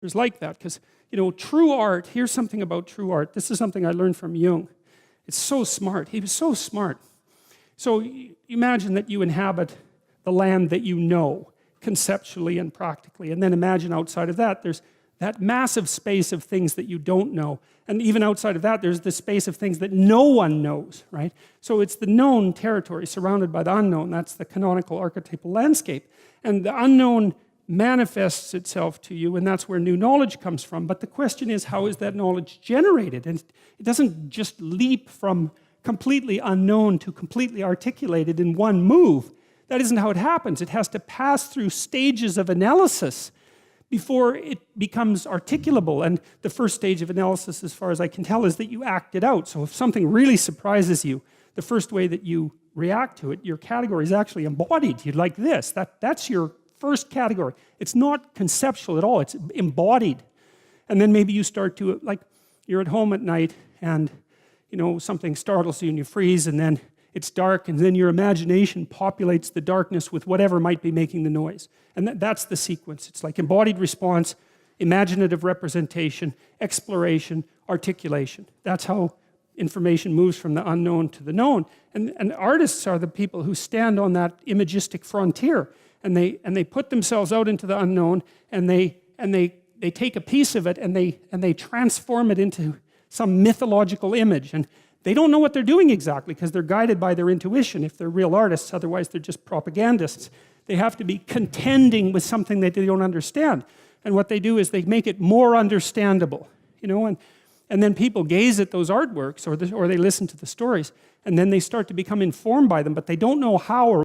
There's like that, because true art, here's something about true art. This is something I learned from Jung. It's so smart. He was so smart. So imagine that you inhabit the land that you know, conceptually and practically. And then imagine outside of that, there's that massive space of things that you don't know. And even outside of that, there's the space of things that no one knows, right? So it's the known territory surrounded by the unknown. That's the canonical archetypal landscape. And the unknown manifests itself to you, and that's where new knowledge comes from. But the question is, how is that knowledge generated? And it doesn't just leap from completely unknown to completely articulated in one move. That isn't how it happens. It has to pass through stages of analysis before it becomes articulable. And the first stage of analysis, as far as I can tell, is that you act it out. So if something really surprises you, the first way that you react to it, your category is actually embodied. You'd like this. That's your first category. It's not conceptual at all. It's embodied. And then maybe you start to, like, you're at home at night and something startles you and you freeze, and then it's dark, and then your imagination populates the darkness with whatever might be making the noise. And that's the sequence. It's like embodied response, imaginative representation, exploration, articulation. That's how information moves from the unknown to the known. And artists are the people who stand on that imagistic frontier, and they put themselves out into the unknown, and they take a piece of it and they transform it into some mythological image. And they don't know what they're doing exactly, because they're guided by their intuition if they're real artists. Otherwise they're just propagandists. They have to be contending with something that they don't understand. And what they do is they make it more understandable, and then people gaze at those artworks, or they listen to the stories, and then they start to become informed by them, but they don't know how or